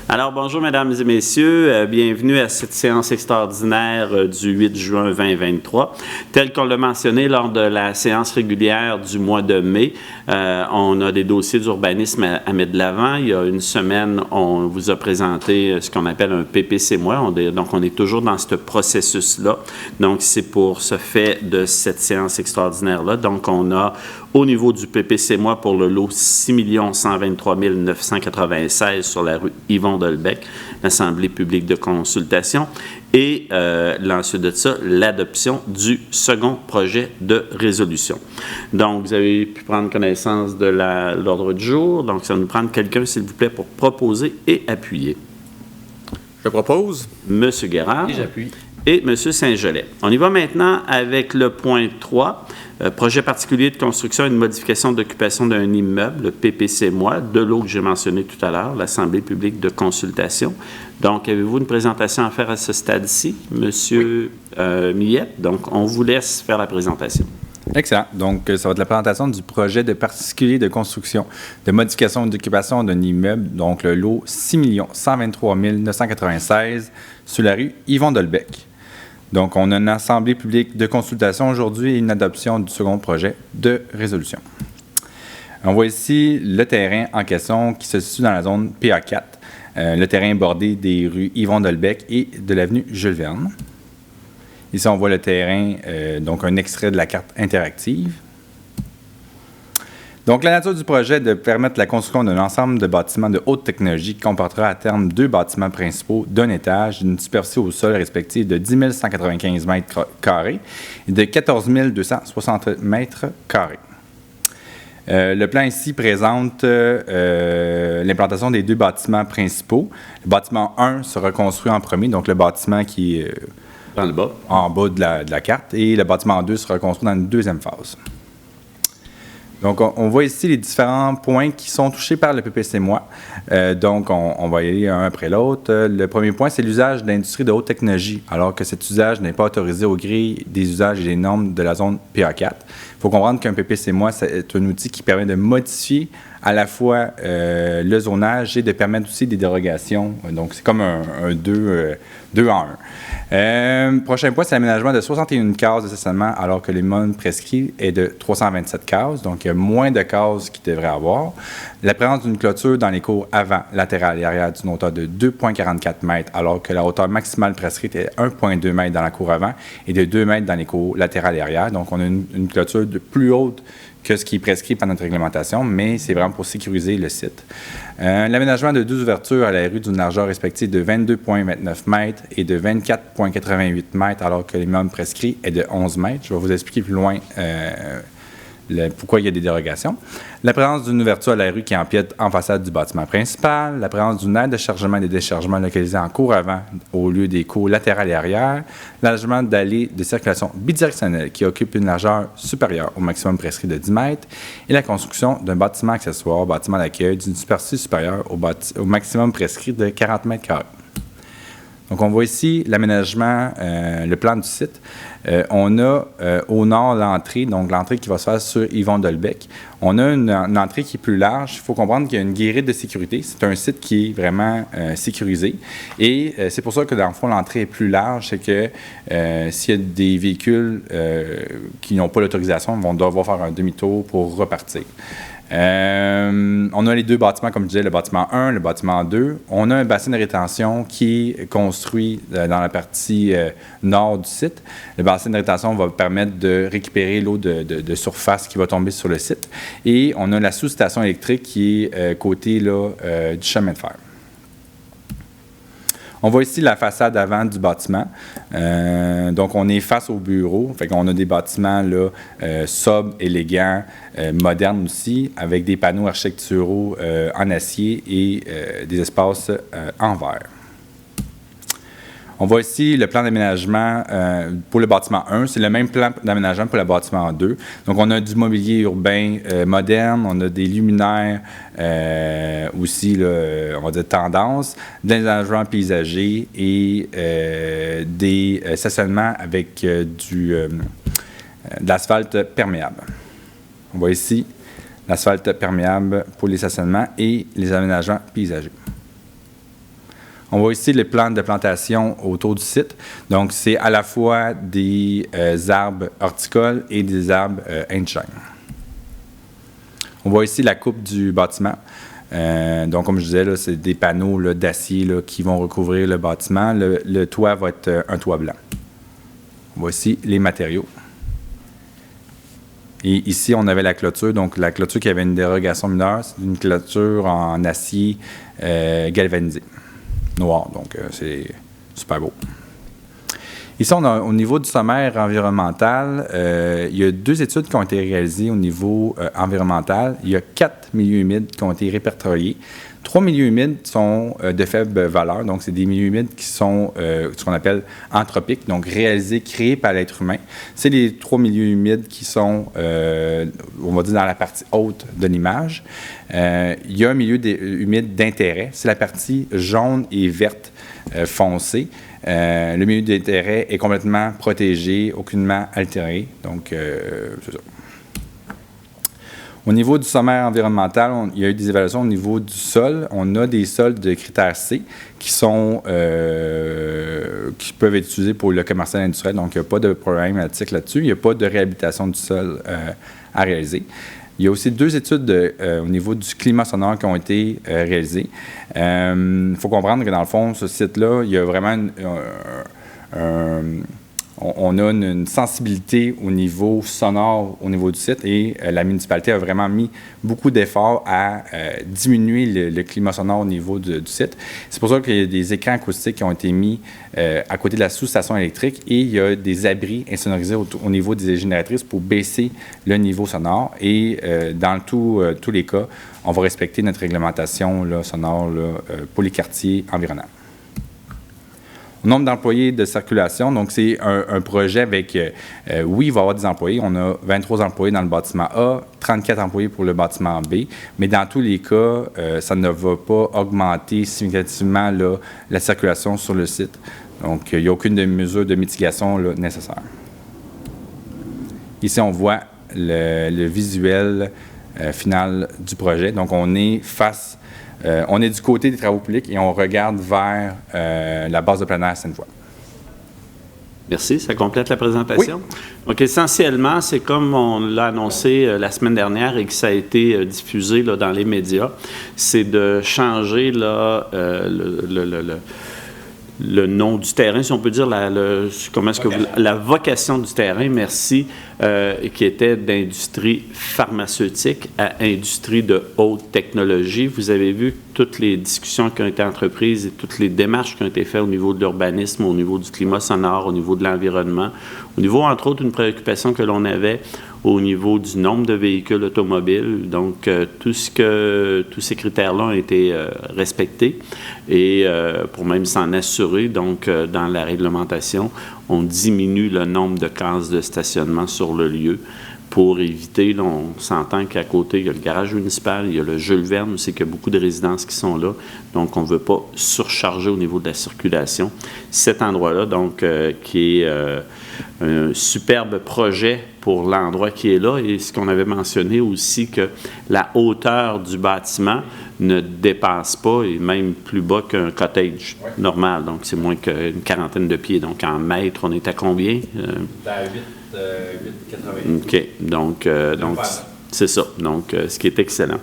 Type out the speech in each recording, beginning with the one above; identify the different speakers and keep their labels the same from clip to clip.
Speaker 1: Alors, bonjour, mesdames et messieurs. Bienvenue à cette séance extraordinaire du 8 juin 2023. Tel qu'on l'a mentionné lors de la séance régulière du mois de mai, on a des dossiers d'urbanisme à mettre de l'avant. Il y a une semaine, on vous a présenté ce qu'on appelle un PPC-moi. Donc, on est toujours dans ce processus-là. Donc, c'est pour ce fait de cette séance extraordinaire-là. Donc, on a au niveau du PPC-moi pour le lot 6 123 996 sur la rue Yvon Delbecq, l'Assemblée publique de consultation, et ensuite de ça, l'adoption du second projet de résolution. Donc, vous avez pu prendre connaissance de l'ordre du jour. Donc, ça va nous prendre quelqu'un, s'il vous plaît, pour proposer et appuyer.
Speaker 2: Je propose.
Speaker 1: Monsieur Guérard.
Speaker 2: Et j'appuie.
Speaker 1: Et M. Saint-Gelais. On y va maintenant avec le point 3, projet particulier de construction et de modification d'occupation d'un immeuble, le PPC-moi, de l'eau que j'ai mentionné tout à l'heure, l'Assemblée publique de consultation. Donc, avez-vous une présentation à faire à ce stade-ci, M. Millette? Donc, on vous laisse faire la présentation.
Speaker 3: Excellent. Donc, ça va être la présentation du projet de particulier de construction de modification d'occupation d'un immeuble, donc le lot 6 123 996 sur la rue Yvon Delbecq. Donc, on a une assemblée publique de consultation aujourd'hui et une adoption du second projet de résolution. On voit ici le terrain en question qui se situe dans la zone PA4, le terrain bordé des rues Yvon Delbecq et de l'avenue Jules Verne. Ici, on voit le terrain, donc un extrait de la carte interactive. Donc, la nature du projet est de permettre la construction d'un ensemble de bâtiments de haute technologie qui comportera à terme 2 bâtiments principaux d'un étage, d'une superficie au sol respective de 10 195 mètres carrés et de 14 260 mètres carrés. Le plan ici présente l'implantation des 2 bâtiments principaux. Le bâtiment 1 sera construit en premier, donc le bâtiment qui est
Speaker 1: dans le bas.
Speaker 3: En bas de la carte, et le bâtiment 2 sera construit dans une deuxième phase. Donc, on voit ici les différents points qui sont touchés par le PPC-moi. Donc, on va y aller un après l'autre. Le premier point, c'est l'usage de l'industrie de haute technologie, alors que cet usage n'est pas autorisé au gré des usages et des normes de la zone PA4. Il faut comprendre qu'un PPC-moi, c'est un outil qui permet de modifier à la fois le zonage et de permettre aussi des dérogations. Donc, c'est comme un 2 en 1. Prochain point, c'est l'aménagement de 61 cases de stationnement, alors que le minimum prescrit est de 327 cases. Donc, il y a moins de cases qu'il devrait avoir. La présence d'une clôture dans les cours avant, latérales et arrière d'une hauteur de 2,44 mètres, alors que la hauteur maximale prescrite est 1,2 mètres dans la cour avant et de 2 mètres dans les cours latérales et arrière. Donc, on a une clôture de plus haute que ce qui est prescrit par notre réglementation, mais c'est vraiment pour sécuriser le site. L'aménagement de 12 ouvertures à la rue d'une largeur respective de 22,29 mètres et de 24,88 mètres, alors que le minimum prescrit est de 11 mètres. Je vais vous expliquer plus loin pourquoi il y a des dérogations. La présence d'une ouverture à la rue qui empiète en façade du bâtiment principal. La présence d'une aire de chargement et de déchargement localisée en cour avant au lieu des cours latérales et arrière. L'allègement d'allées de circulation bidirectionnelle qui occupe une largeur supérieure au maximum prescrit de 10 mètres. Et la construction d'un bâtiment accessoire, bâtiment d'accueil, d'une superficie supérieure au maximum prescrit de 40 mètres carrés. Donc, on voit ici l'aménagement, le plan du site. On a au nord l'entrée, donc l'entrée qui va se faire sur Yvon Delbecq. On a une entrée qui est plus large. Il faut comprendre qu'il y a une guérite de sécurité. C'est un site qui est vraiment sécurisé. Et c'est pour ça que, dans le fond, l'entrée est plus large. C'est que s'il y a des véhicules qui n'ont pas l'autorisation, ils vont devoir faire un demi-tour pour repartir. On a les 2 bâtiments, comme je disais, le bâtiment 1, le bâtiment 2. On a un bassin de rétention qui est construit dans la partie nord du site. Le bassin de rétention va permettre de récupérer l'eau de surface qui va tomber sur le site. Et on a la sous-station électrique qui est côté là, du chemin de fer. On voit ici la façade avant du bâtiment. Donc, on est face au bureau. Fait qu'on a des bâtiments là, sobres, élégants, modernes aussi, avec des panneaux architecturaux en acier et des espaces en verre. On voit ici le plan d'aménagement pour le bâtiment 1. C'est le même plan d'aménagement pour le bâtiment 2. Donc, on a du mobilier urbain moderne, on a des luminaires aussi, là, on va dire tendance, des aménagements paysagers et des stationnements avec de l'asphalte perméable. On voit ici l'asphalte perméable pour les stationnements et les aménagements paysagers. On voit ici les plans de plantation autour du site. Donc, c'est à la fois des arbres horticoles et des arbres Einstein. On voit ici la coupe du bâtiment. Donc, comme je disais, là, c'est des panneaux là, d'acier là, qui vont recouvrir le bâtiment. Le toit va être un toit blanc. Voici les matériaux. Et ici, on avait la clôture. Donc, la clôture qui avait une dérogation mineure, c'est une clôture en acier galvanisé, noir. Donc, c'est super beau. Ici, on a, au niveau du sommaire environnemental, il y a 2 études qui ont été réalisées au niveau environnemental. Il y a 4 milieux humides qui ont été répertoriés. 3 milieux humides sont de faible valeur, donc c'est des milieux humides qui sont ce qu'on appelle anthropiques, donc réalisés, créés par l'être humain. C'est les 3 milieux humides qui sont, on va dire, dans la partie haute de l'image. Il y a un milieu humide d'intérêt, c'est la partie jaune et verte foncée. Le milieu d'intérêt est complètement protégé, aucunement altéré, donc c'est ça. Au niveau du sommaire environnemental, il y a eu des évaluations au niveau du sol. On a des sols de critère C qui peuvent être utilisés pour le commercial industriel. Donc, il n'y a pas de problématique là-dessus. Il n'y a pas de réhabilitation du sol à réaliser. Il y a aussi 2 études au niveau du climat sonore qui ont été réalisées. Il faut comprendre que dans le fond, ce site-là, il y a vraiment on a une sensibilité au niveau sonore au niveau du site et la municipalité a vraiment mis beaucoup d'efforts à diminuer le climat sonore au niveau du site. C'est pour ça qu'il y a des écrans acoustiques qui ont été mis à côté de la sous-station électrique et il y a des abris insonorisés au niveau des génératrices pour baisser le niveau sonore. Et dans tous les cas, on va respecter notre réglementation là, sonore là, pour les quartiers environnants. Nombre d'employés de circulation, donc c'est un projet avec, oui, il va y avoir des employés. On a 23 employés dans le bâtiment A, 34 employés pour le bâtiment B, mais dans tous les cas, ça ne va pas augmenter significativement là, la circulation sur le site. Donc, il n'y a aucune mesure de mitigation là, nécessaire. Ici, on voit le visuel final du projet. Donc, on est du côté des travaux publics et on regarde vers la base de plein air Sainte-Foy.
Speaker 1: Merci. Ça complète la présentation?
Speaker 3: Oui.
Speaker 1: Donc, essentiellement, c'est comme on l'a annoncé la semaine dernière et que ça a été diffusé là, dans les médias, c'est de changer là, le nom du terrain, si on peut dire, la vocation du terrain, merci, qui était d'industrie pharmaceutique à industrie de haute technologie. Vous avez vu toutes les discussions qui ont été entreprises et toutes les démarches qui ont été faites au niveau de l'urbanisme, au niveau du climat sonore, au niveau de l'environnement, au niveau, entre autres, une préoccupation que l'on avait au niveau du nombre de véhicules automobiles. Donc, tous ces critères-là ont été respectés et pour même s'en assurer, donc, dans la réglementation, on diminue le nombre de cases de stationnement sur le lieu pour éviter, là, on s'entend qu'à côté, il y a le garage municipal, il y a le Jules Verne aussi, qu'il y a beaucoup de résidences qui sont là. Donc, on ne veut pas surcharger au niveau de la circulation. Cet endroit-là, donc, qui est un superbe projet pour l'endroit qui est là. Et ce qu'on avait mentionné aussi, que la hauteur du bâtiment ne dépasse pas, et même plus bas qu'un cottage normal. Donc, c'est moins qu'une quarantaine de pieds. Donc, en mètres, on est à combien?
Speaker 3: À 8,80.
Speaker 1: OK. Donc c'est ça. Donc, ce qui est excellent.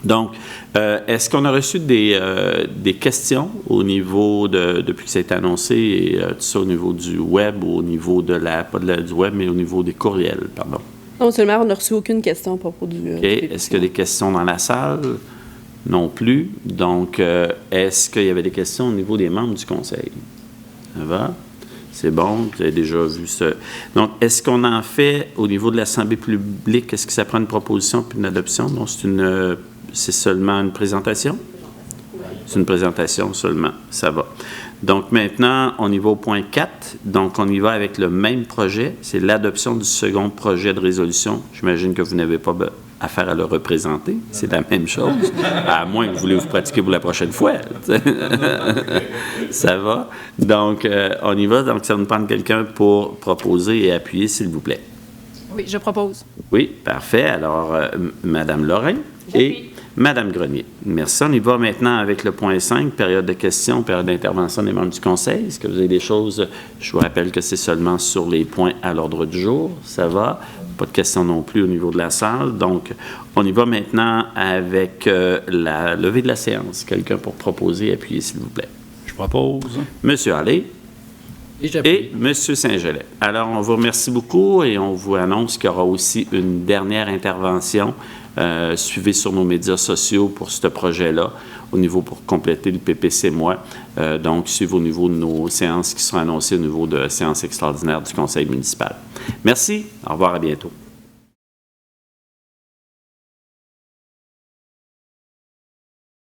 Speaker 1: Donc, est-ce qu'on a reçu des questions au niveau depuis que ça a été annoncé, et tout ça au niveau du web, ou au niveau du web, mais au niveau des courriels, pardon?
Speaker 4: Non, monsieur le maire, on n'a reçu aucune question à propos du...
Speaker 1: OK. Est-ce qu'il y a des questions dans la salle? Non plus. Donc, est-ce qu'il y avait des questions au niveau des membres du conseil? Ça va? C'est bon, vous avez déjà vu ça. Donc, est-ce qu'on en fait au niveau de l'Assemblée publique? Est-ce que ça prend une proposition puis une adoption? Donc, c'est seulement une présentation? C'est une présentation seulement. Ça va. Donc, maintenant, on y va au point 4. Donc, on y va avec le même projet. C'est l'adoption du second projet de résolution. J'imagine que vous n'avez pas affaire à le représenter. C'est la même chose. À moins que vous voulez vous pratiquer pour la prochaine fois. Ça va. Donc, on y va. Donc, ça va nous prendre quelqu'un pour proposer et appuyer, s'il vous plaît.
Speaker 5: Oui, je propose.
Speaker 1: Oui, parfait. Alors, Madame Lorrain et Madame Grenier. Merci. On y va maintenant avec le point 5, période de questions, période d'intervention des membres du Conseil. Est-ce que vous avez des choses? Je vous rappelle que c'est seulement sur les points à l'ordre du jour. Ça va? Pas de questions non plus au niveau de la salle. Donc, on y va maintenant avec la levée de la séance. Quelqu'un pour proposer, appuyez s'il vous plaît.
Speaker 5: Je propose.
Speaker 1: Monsieur Allais. Et M. Saint-Gelais. Alors, on vous remercie beaucoup et on vous annonce qu'il y aura aussi une dernière intervention. Suivez sur nos médias sociaux pour ce projet-là, au niveau pour compléter le PPC-moi. Donc, suivez au niveau de nos séances qui seront annoncées au niveau de séances extraordinaires du Conseil municipal. Merci. Au revoir, à bientôt.